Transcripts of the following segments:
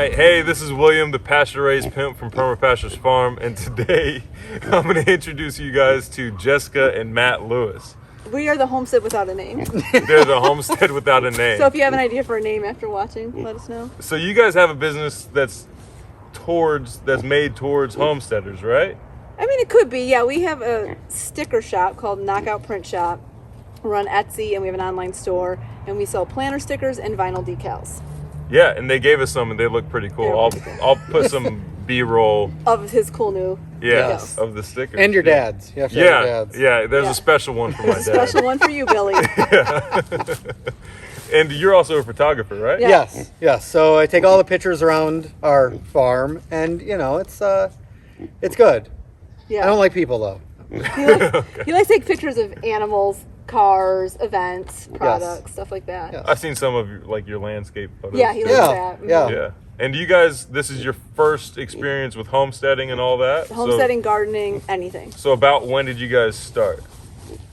right, hey, this is William, the pasture-raised pimp from Perma Pastures Farm, and today I'm going to introduce you guys to Jessica and Matt Lewis. We are the Homestead without a name. They're the Homestead without a name. So if you have an idea for a name after watching, let us know. So you guys have a business that's made towards homesteaders, right? I mean, it could be. Yeah, we have a sticker shop called Knockout Print Shop. We're on Etsy, and we have an online store, and we sell planter stickers and vinyl decals. Yeah, and they gave us some, and they look pretty cool. I'll put some B-roll of his cool new decals. Of the stickers. And your dad's. You have to have your dad's. Yeah, there's a special one for my dad. Special one for you, Billy. Yeah. And you're also a photographer, right? Yeah. Yes. So I take all the pictures around our farm, and it's good. Yeah. I don't like people though. He likes to take pictures of animals, cars, events, products, stuff like that. Yes. I've seen some of your landscape photos. Yeah, he likes that. Yeah. And you guys, this is your first experience with homesteading and all that? Homesteading, gardening, anything. So about when did you guys start?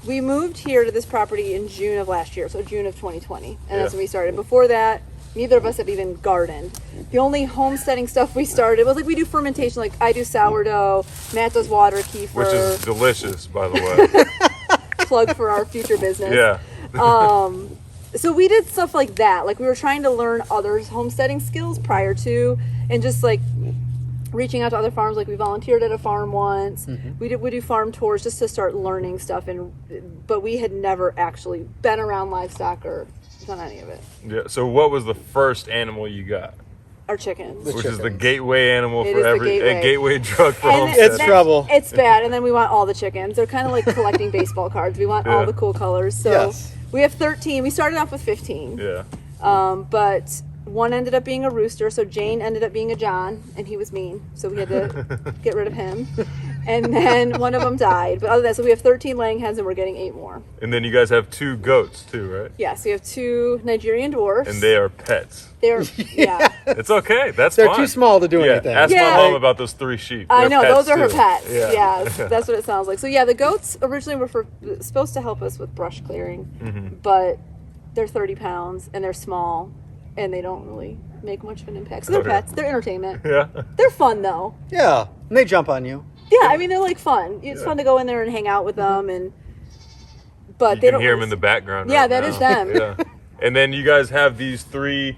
We moved here to this property in June of last year, so June of 2020, and that's when we started. Before that, neither of us have even gardened. The only homesteading stuff we started was we do fermentation, like I do sourdough, Matt does water kefir. Which is delicious, by the way. Plug for our future business. Yeah. So we did stuff like that. We were trying to learn others' homesteading skills prior to, and just reaching out to other farms. We volunteered at a farm once. Mm-hmm. We do farm tours just to start learning stuff, but we had never actually been around livestock or done any of it. Yeah. So what was the first animal you got? Our chickens. Which is the gateway animal It for is a gateway drug for homesteading. It's trouble. It's bad, and then we want all the chickens. They're kind of like collecting baseball cards. We want all the cool colors. So we have 13. We started off with 15. Yeah. But one ended up being a rooster, so Jane ended up being a John, and he was mean, so we had to get rid of him. And then one of them died. But other than that, so we have 13 laying hens, and we're getting 8 more. And then you guys have 2 goats too, right? Yes, we have 2 Nigerian dwarfs. And they are pets. They're It's okay. That's They're fine. too small to do anything. Ask my mom about those 3 sheep. I know, pets those are her too. pets. Yeah. That's what it sounds like. So the goats originally were supposed to help us with brush clearing, but they're 30 pounds and they're small and they don't really make much of an impact. So they're pets. They're entertainment. Yeah. They're fun though. Yeah, and they jump on you. Yeah, I mean they're fun. It's fun to go in there and hang out with them, but they you don't can hear them in the background. Yeah, right that now. is them. Yeah. And then you guys have these 3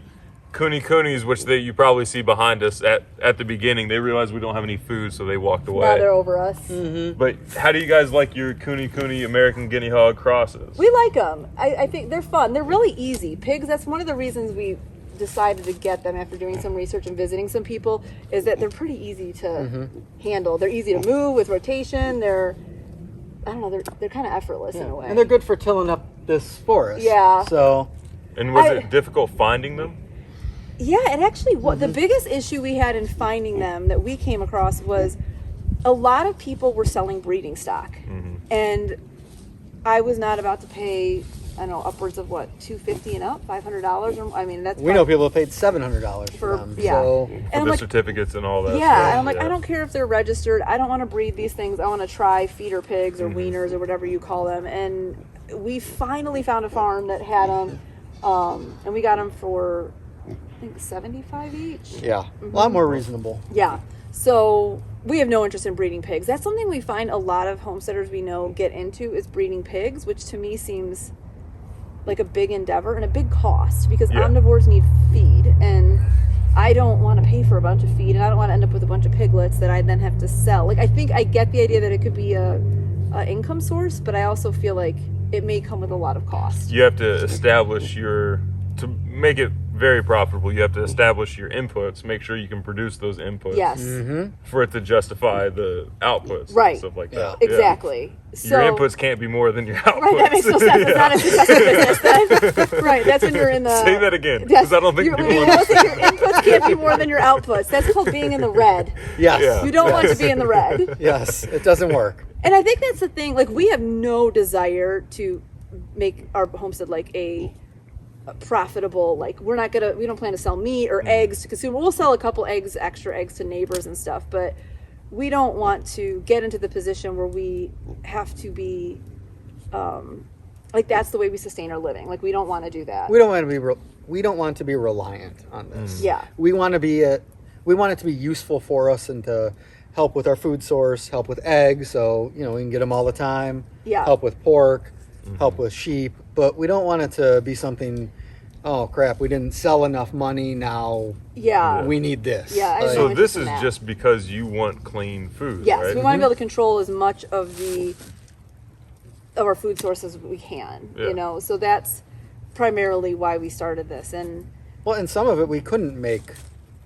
coonies, which you probably see behind us at the beginning. They realized we don't have any food, so they walked away. Now they're over us. Mm-hmm. But how do you guys like your cooney American guinea hog crosses? We like them. I think they're fun. They're really easy. Pigs, that's one of the reasons we decided to get them after doing some research and visiting some people, is that they're pretty easy to handle. They're easy to move with rotation. They're kind of effortless in a way. And they're good for tilling up this forest. Yeah. So. And was it difficult finding them? Yeah, it actually was. The biggest issue we had in finding them that we came across was a lot of people were selling breeding stock. And I was not about to pay, I don't know, upwards of $250 and up, $500. That's we know people have paid $700 for them. So. For the certificates and all that. Yeah, and I'm like, I don't care if they're registered. I don't want to breed these things. I want to try feeder pigs or weaners or whatever you call them. And we finally found a farm that had them, and we got them for, I think, $75 each. Yeah, a lot more reasonable. Yeah. So we have no interest in breeding pigs. That's something we find a lot of homesteaders we know get into, is breeding pigs, which to me seems like a big endeavor and a big cost, because omnivores need feed, and I don't want to pay for a bunch of feed, and I don't want to end up with a bunch of piglets that I then have to sell. I think I get the idea that it could be a income source, but I also feel like it may come with a lot of cost. You have to establish to make it very profitable, you have to establish your inputs, make sure you can produce those inputs. Yes. For it to justify the outputs. Right. And stuff like that. Exactly. Your inputs can't be more than your outputs. Right, that makes no sense. It's not a successful business then. Right, that's when you're in the... Say that again, because I don't think people understand. Your inputs can't be more than your outputs. That's called being in the red. Yes. Yeah. You don't want to be in the red. Yes, it doesn't work. And I think that's the thing. We have no desire to make our homestead a profitable, we don't plan to sell meat or eggs to consumer. We'll sell a couple extra eggs to neighbors and stuff, but we don't want to get into the position where we have to be that's the way we sustain our living. We don't want to do that. We don't want to be we don't want to be reliant on this. Yeah. We want it to be useful for us and to help with our food source, help with eggs, so we can get them all the time. Yeah. Help with pork, help with sheep, but we don't want it to be something. Oh crap! We didn't sell enough money. Now we need this. Yeah, I Like, So Like, this in is that. just because you want clean food, Yes, right? we want to be able to control as much of our food sources as we can. Yeah. So that's primarily why we started this. And well, and some of it we couldn't make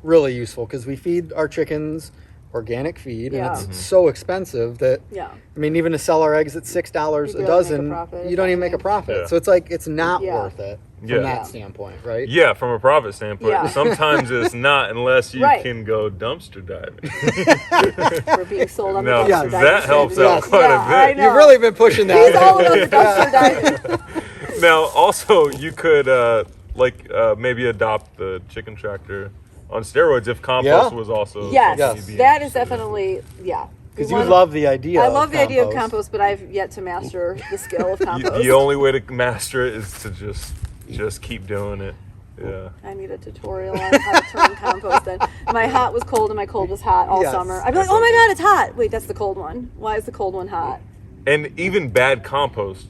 really useful because we feed our chickens organic feed, Yeah. and it's so expensive that yeah, I mean, even to sell our eggs at $6 You a barely make a dozen, profit, you don't even if make a profit. Yeah. So it's like it's not Yeah. worth it from Yeah. that standpoint, right? Yeah, from a profit standpoint. Yeah. Sometimes it's not unless you Right. can go dumpster diving. we're being sold on Now, the Yeah. dumpster that diving helps strategy. out quite Yeah, a bit. I know. You've really been pushing that. He's all about the dumpster diving. Now, also, you could maybe adopt the chicken tractor on steroids if compost Yeah. was also Yes, something you'd be that is interested in. definitely Because you love the idea. I love the idea of compost. compost, but I've yet to master the skill of You- compost. the only way to master it is to just keep doing it. Yeah. I need a tutorial on how to turn compost in. My hot was cold and my cold was hot all Yes. summer. I'd be like, oh my god, it's hot. Wait, that's the cold one. Why is the cold one hot? And even bad compost.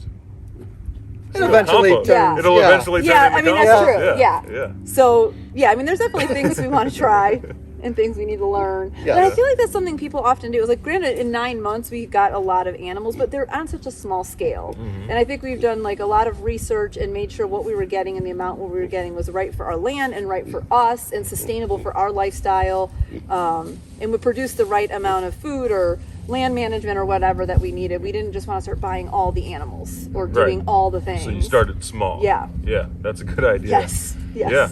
It eventually compost. Yeah. It'll eventually turn Yeah, into I mean, compost. that's true. Yeah. Yeah. So, yeah, I mean, there's definitely things we want to try and things we need to learn. Yeah. But I feel like that's something people often do. It's like, granted, in 9 months, we got a lot of animals, but they're on such a small scale. Mm-hmm. And I think we've done like a lot of research and made sure what we were getting and the amount what we were getting was right for our land and right for us and sustainable for our lifestyle. And would produce the right amount of food or land management or whatever that we needed. We didn't just want to start buying all the animals or doing Right. all the things. So you started small. Yeah. Yeah, that's a good idea. Yes. Yes. Yeah.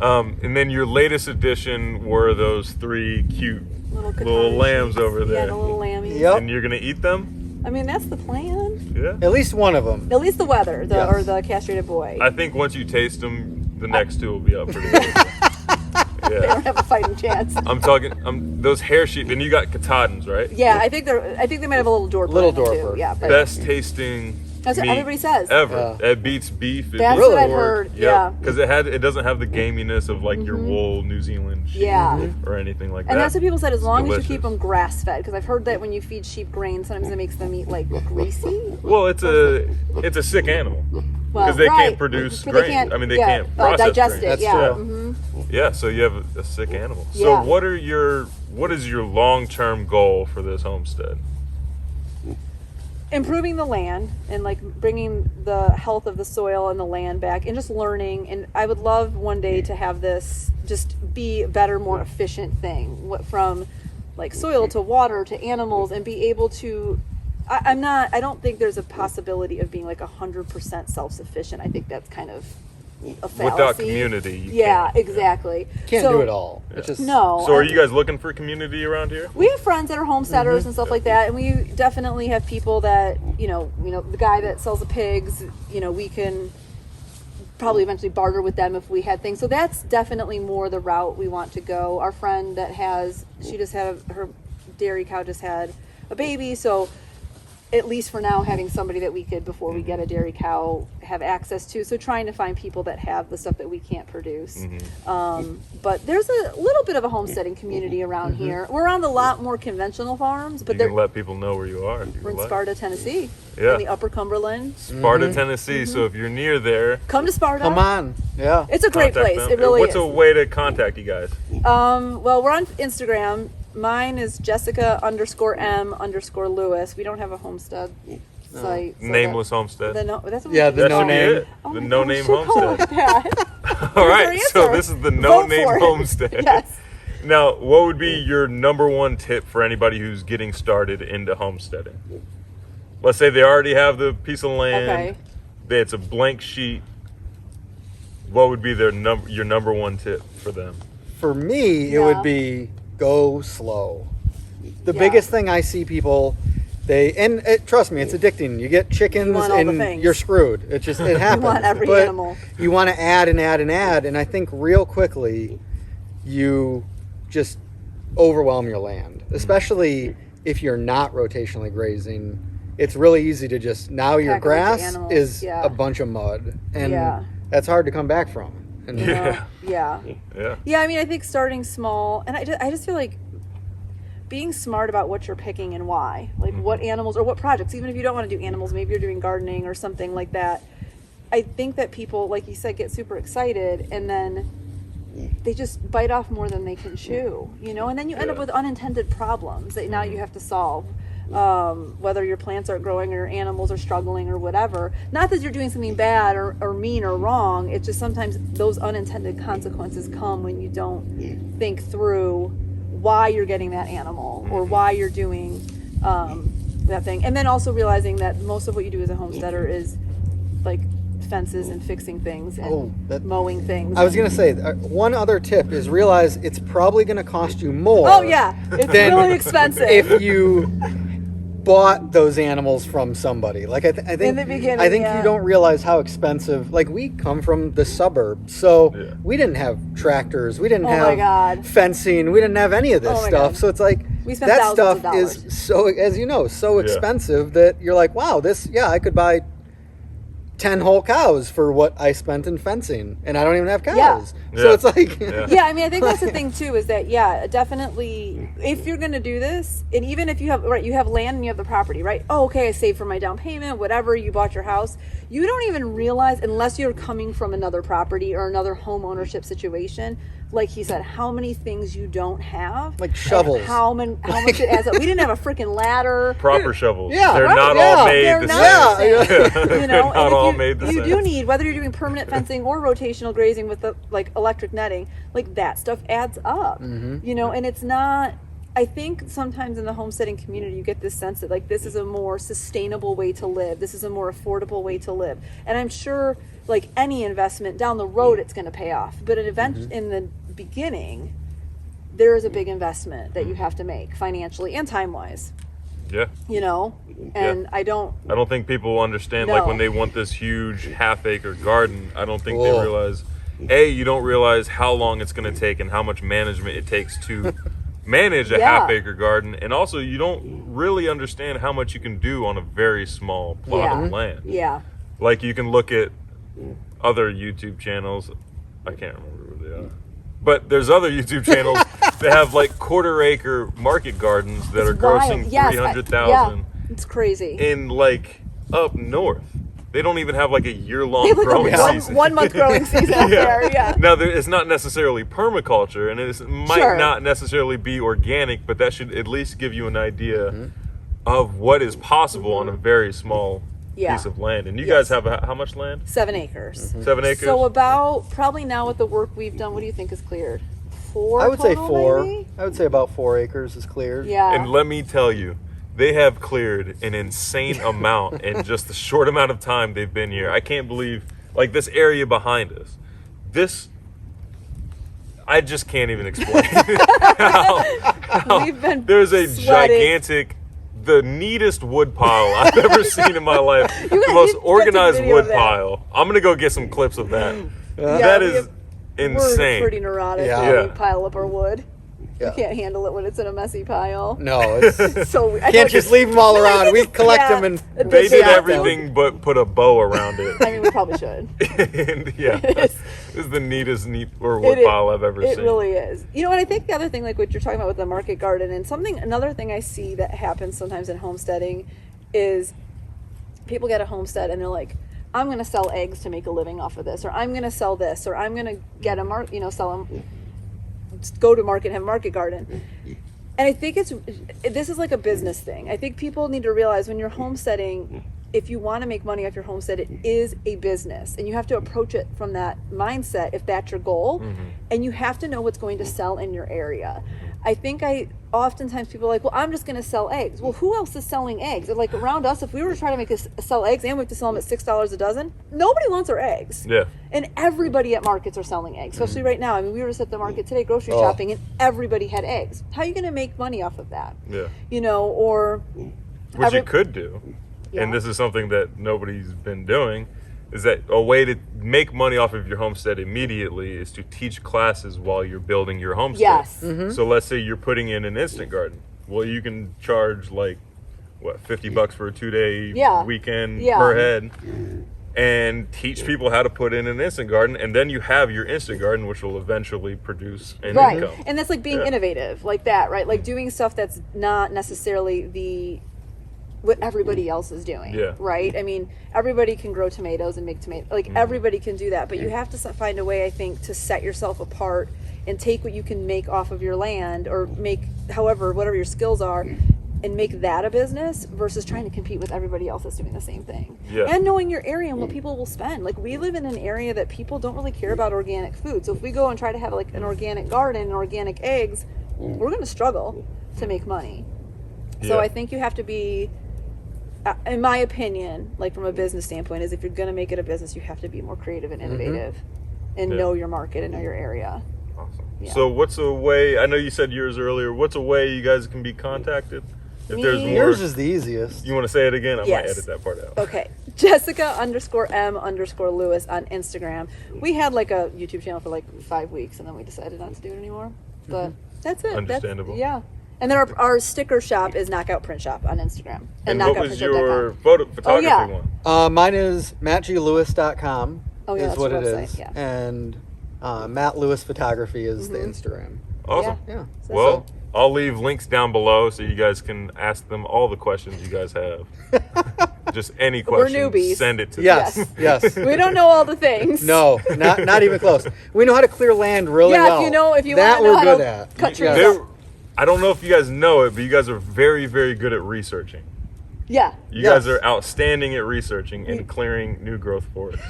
And then your latest addition were those 3 cute Little little katana lambs sheets. over there. Yeah, the little lammies. Yep. And you're going to eat them? I mean, that's the plan. Yeah. At least one of them. At least the weather, Yes. or the castrated boy. I think once you taste them, the next 2 will be up pretty good. They Yeah. don't have a fighting chance. I'm talking those hair sheep, and you got Katahdins, right? Yeah, I think they might have a little Dorper. Little in them, Dorper. too. Yeah, but Best tasting That's what meat everybody says. ever. Yeah. It beats beef. It That's beats what I've pork. heard, Yep. yeah. Because it doesn't have the gaminess of like your wool New Zealand sheep Yeah. or anything like that. And that's what people said, as long as you keep delicious. them grass fed, because I've heard that when you feed sheep grain, sometimes it makes them eat like greasy. Well, it's a sick animal Well, because they right. can't produce But grain. I mean, they can't process digest grain. it. That's Yeah. true. Mhm. Yeah, so you have a sick animal. Yeah. So what is your long-term goal for this homestead? Improving the land and like bringing the health of the soil and the land back and just learning. And I would love one day to have this just be a better, more efficient thing, from like soil to water to animals, and be able to I don't think there's a possibility of being like 100% self-sufficient. I think that's kind of a fallacy. Without community, you Yeah, can't. exactly. Can't So- do it all. It's just No. So are you guys looking for community around here? We have friends that are homesteaders and stuff like that, and we definitely have people that you know the guy that sells the pigs. We can probably eventually barter with them if we had things. So that's definitely more the route we want to go. Our friend that her dairy cow just had a baby, so at least for now, having somebody that we could, before we get a dairy cow, have access to. So trying to find people that have the stuff that we can't produce. But there's a little bit of a homesteading community around here. We're on a lot more conventional farms, but You they're can let people know where you are. If you we're in would like. Sparta, Tennessee, Yeah. in the Upper Cumberland. Sparta, Tennessee. So if you're near there, Come to Sparta. come on. Yeah. It's a great contact place. them. It really What's is. a way to contact you guys? Well, we're on Instagram. Mine is Jessica_M_Lewis. We don't have a homestead site. so Nameless Homestead. that's what Yeah, we the That should no should be name. it. Oh The my no gosh, name should call homestead. it that. All Here's right, our so answer. this is the Vote no name for it. homestead. Yes. Now, what would be your number one tip for anybody who's getting started into homesteading? Let's say they already have the piece of land. Okay. It's a blank sheet. What would be your number one tip for them? For me, it Yeah. would be go slow. The Yeah. biggest thing I see people, trust me, it's addicting. You get chickens You want all the and things. you're screwed. It happens. want every But animal. You want to add and add and add, and I think real quickly you just overwhelm your land, especially if you're not rotationally grazing. It's really easy to just, now your Pack a bunch of grass animals, is yeah. a bunch of mud, and Yeah. that's hard to come back from. And You know? Yeah. Yeah, I mean, I think starting small, and I just feel like being smart about what you're picking and why. Like what animals or what projects, even if you don't want to do animals, maybe you're doing gardening or something like that. I think that people, like you said, get super excited and then they just bite off more than they can chew, you know, and then you end up with unintended problems that now you have to solve. Whether your plants aren't growing or your animals are struggling or whatever. Not that you're doing something bad or mean or wrong. It's just sometimes those unintended consequences come when you don't think through why you're getting that animal or why you're doing that thing. And then also realizing that most of what you do as a homesteader is like fences and fixing things and mowing things. I was going to say, one other tip is realize it's probably going to cost you more. Oh, yeah. It's really expensive. If you bought those animals from somebody. Like I think in the beginning, I think you don't realize how expensive. Like we come from the suburbs, so we didn't have tractors, we didn't have fencing, we didn't have any of this stuff. So it's like that stuff is so, as you know, so expensive that you're like, wow, this I could buy 10 whole cows for what I spent in fencing, and I don't even have cows. So it's like I mean, I think that's the thing too, is that definitely if you're going to do this, and even if you have you have land and you have the property, right? Oh, okay, I saved for my down payment, whatever, you bought your house, you don't even realize, unless you're coming from another property or another home ownership situation, like he said, how many things you don't have, like shovels, how much it adds up. We didn't have a freaking ladder, proper shovels. They're not all made they're the not same. You know, not all made the same. You do need, whether you're doing permanent fencing or rotational grazing with the like electric netting, like that stuff adds up. You know, and it's not. I think sometimes in the homesteading community, you get this sense that like this is a more sustainable way to live. This is a more affordable way to live, and I'm sure like any investment down the road, it's going to pay off. But an event in the beginning, there is a big investment that you have to make financially and time wise. You know, and I don't think people understand like when they want this huge half-acre garden. I don't think they realize. You don't realize how long it's going to take and how much management it takes to manage a half-acre garden, and also you don't really understand how much you can do on a very small plot of land. Like you can look at other YouTube channels. I can't remember who they are. But there's other YouTube channels that have like quarter-acre market gardens that are grossing $300,000. It's crazy. In like up north, they don't even have like a year-long growing season. 1 month growing season up there. Now it's not necessarily permaculture, and it might not necessarily be organic, but that should at least give you an idea of what is possible on a very small piece of land. And you guys have how much land? 7 acres. 7 acres. So about probably now with the work we've done, what do you think is cleared? 4. I would say total, 4. maybe? I would say about 4 acres is cleared. And let me tell you, they have cleared an insane amount in just the short amount of time they've been here. I can't believe, like this area behind us, I just can't even explain how We've been there's a sweating. gigantic, the neatest wood pile I've ever seen in my life. The most organized wood pile. I'm going to go get some clips of that. That is insane. We're pretty neurotic when we pile up our wood. You can't handle it when it's in a messy pile. No, it's so you can't just leave them all around. We collect them and they did everything but put a bow around it. I mean, we probably should. And this is the neatest wood pile I've ever seen. It really is. You know, and I think the other thing, like what you're talking about with the market garden, and another thing I see that happens sometimes in homesteading is people get a homestead and they're like, I'm going to sell eggs to make a living off of this, or I'm going to sell this, or I'm going to get sell them. Go to market, have a market garden. And I think this is like a business thing. I think people need to realize when you're homesteading, if you want to make money off your homestead, it is a business, and you have to approach it from that mindset if that's your goal. And you have to know what's going to sell in your area. I think oftentimes people are like, well, I'm just going to sell eggs. Well, who else is selling eggs? Like around us, if we were trying to sell eggs and we have to sell them at $6 a dozen, nobody wants our eggs. And everybody at markets are selling eggs, especially right now. I mean, we were just at the market today, grocery shopping, and everybody had eggs. How are you going to make money off of that? You know, or... Which you could do. And this is something that nobody's been doing, is that a way to make money off of your homestead immediately is to teach classes while you're building your homestead. So let's say you're putting in an instant garden. Well, you can charge like, $50 for a 2-day weekend per head. and teach people how to put in an instant garden, and then you have your instant garden, which will eventually produce an income. And that's like being innovative like that, right? Like doing stuff that's not necessarily what everybody else is doing, right? I mean, everybody can grow tomatoes and make tomatoes, like everybody can do that, but you have to find a way, I think, to set yourself apart and take what you can make off of your land, or make whatever your skills are, and make that a business versus trying to compete with everybody else that's doing the same thing. And knowing your area and what people will spend. Like, we live in an area that people don't really care about organic food. So if we go and try to have like an organic garden and organic eggs, we're going to struggle to make money. So I think you have to be, in my opinion, like from a business standpoint, is if you're going to make it a business, you have to be more creative and innovative and know your market and know your area. Awesome. So what's a way, I know you said yours earlier, what's a way you guys can be contacted? If there's more, yours is the easiest. You want to say it again? I might edit that part out. Okay. Jessica_M_Lewis on Instagram. We had like a YouTube channel for like 5 weeks, and then we decided not to do it anymore. But that's it. Understandable. And then our sticker shop is Knockout Print Shop on Instagram. And what was your photography one? Mine is mattglewis.com is what it website, is. And Matt Lewis Photography is the Instagram. Awesome. Yeah. Well, I'll leave links down below so you guys can ask them all the questions you guys have. Just any questions. We're newbies. Send it to Yes. We don't know all the things. No, not even close. We know how to clear land really well. if you that want to know we're how good to at. cut trees. I don't know if you guys know it, but you guys are very, very good at researching. Yeah. You guys are outstanding at researching and clearing new growth forests.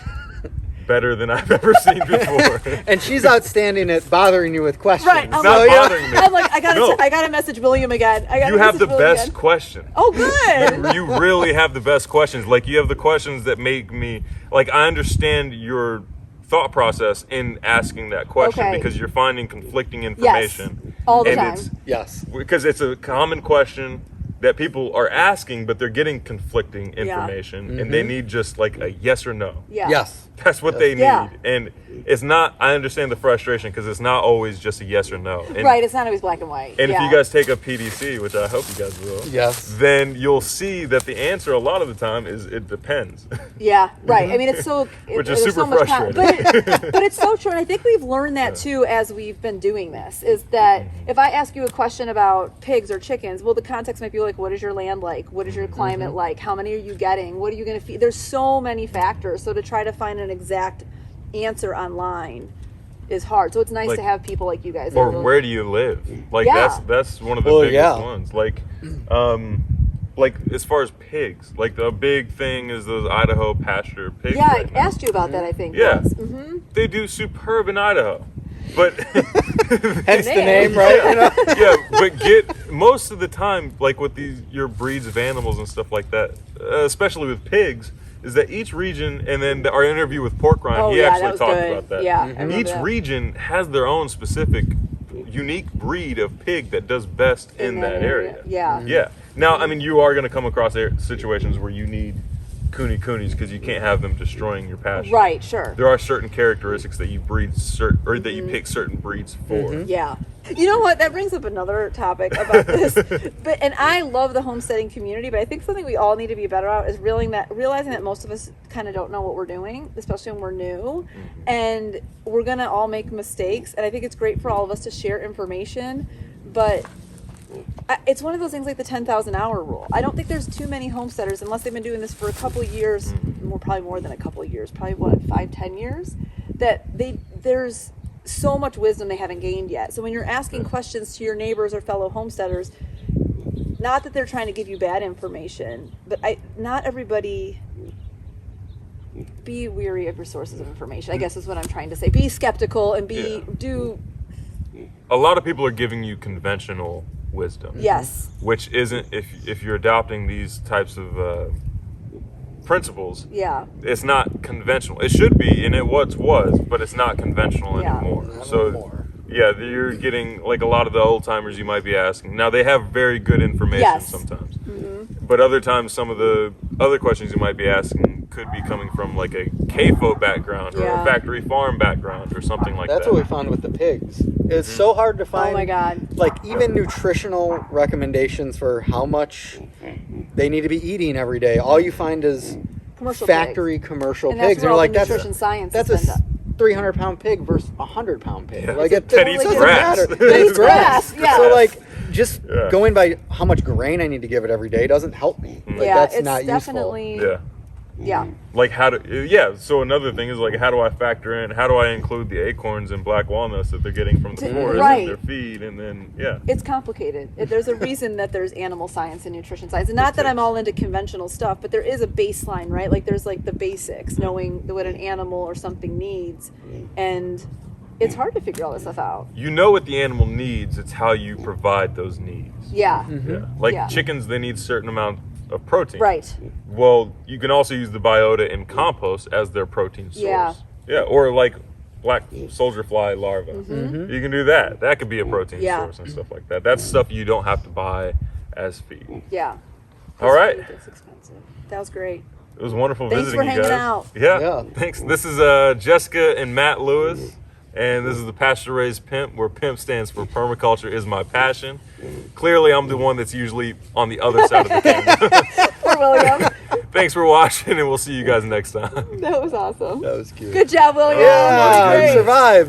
Better than I've ever seen before. And she's outstanding at bothering you with questions. Right. Not bothering me. I'm like, I gotta message William again. You have the best question. Oh, good. You really have the best questions. Like, you have the questions that make me, like, I understand your thought process in asking that question because you're finding conflicting information. All the time. Because it's a common question that people are asking, but they're getting conflicting information, and they need just like a yes or no. That's what they need. And it's not, I understand the frustration because it's not always just a yes or no. And, it's not always black and white. And if you guys take a PDC, which I hope you guys will, then you'll see that the answer a lot of the time is it depends. I mean, it's so... Which is super frustrating. But it's so true, and I think we've learned that too as we've been doing this, is that if I ask you a question about pigs or chickens, well, the context might be like, what is your land like? What is your climate like? How many are you getting? What are you going to feed? There's so many factors, so to try to find an exact answer online is hard. So it's nice to have people like you guys. Or where do you live? Like that's one of the biggest ones. Like as far as pigs, like the big thing is those Idaho pasture pigs. I asked you about that, I think. They do superb in Idaho. But hence the name, right? But most of the time, like with your breeds of animals and stuff like that, especially with pigs, is that each region, and then our interview with Pork Rind, he actually talked about that. Each region has their own specific, unique breed of pig that does best in that area. Now, I mean, you are going to come across situations where you need coonies because you can't have them destroying your pasture. Right, sure. There are certain characteristics that you breed that you pick certain breeds for. You know what? That brings up another topic about this. And I love the homesteading community, but I think something we all need to be better at is realizing that most of us kind of don't know what we're doing, especially when we're new. And we're going to all make mistakes. And I think it's great for all of us to share information, but it's one of those things like the 10,000 hour rule. I don't think there's too many homesteaders, unless they've been doing this for a couple of years, probably more than a couple of years, probably 5-10 years, that there's so much wisdom they haven't gained yet. So when you're asking questions to your neighbors or fellow homesteaders, not that they're trying to give you bad information, but not everybody... Be weary of your sources of information, I guess is what I'm trying to say. Be skeptical and a lot of people are giving you conventional wisdom. Which isn't, if you're adopting these types of principles, it's not conventional. It should be, and it was, but it's not conventional anymore. You're getting, like a lot of the old timers you might be asking. Now, they have very good information sometimes. But other times, some of the other questions you might be asking could be coming from like a CAFO background or a factory farm background or something like that. That's what we found with the pigs. It's so hard to find. Oh my God. Like even nutritional recommendations for how much they need to be eating every day. All you find is commercial factory commercial and that's pigs. where And all like, the nutrition science that's is a 300-pound pig versus a 100-pound pig. Yeah. Like It's it that eats doesn't grass. matter. That It eats grass, yeah. So like just Yeah. going by how much grain I need to give it every day doesn't help me. Like, Yeah, that's it's not definitely Yeah. yeah. Like so another thing is like, how do I factor in, how do I include the acorns and black walnuts that they're getting from the forest right. in their feed, and then It's complicated. There's a reason that there's animal science and nutrition science. And not that I'm all into conventional stuff, but there is a baseline, right? Like there's like the basics, knowing what an animal or something needs. And it's hard to figure all this stuff out. you know what the animal needs, it's how you provide those needs. Yeah. Yeah. Like Yeah. chickens, they need a certain amount of protein. Right. Well, you can also use the biota in compost as their protein source. Yeah. Yeah, or like black soldier fly larvae. Mm-hmm. You can do that. That could be a protein Yeah. source and stuff like that. That's stuff you don't have to buy as feed. Yeah. All right. It's expensive. That was great. It was wonderful Thanks visiting for you hanging guys. out. Yeah. Yeah. Thanks. This is Jessica and Matt Lewis. And this is the Pasture Raised Pimp, where PIMP stands for Permaculture is my passion. Clearly, I'm the one that's usually on the other side of the camera. Poor William. Thanks for watching, and we'll see you guys next time. That was awesome. That was cute. Good job, William. Yeah, That was great. survived.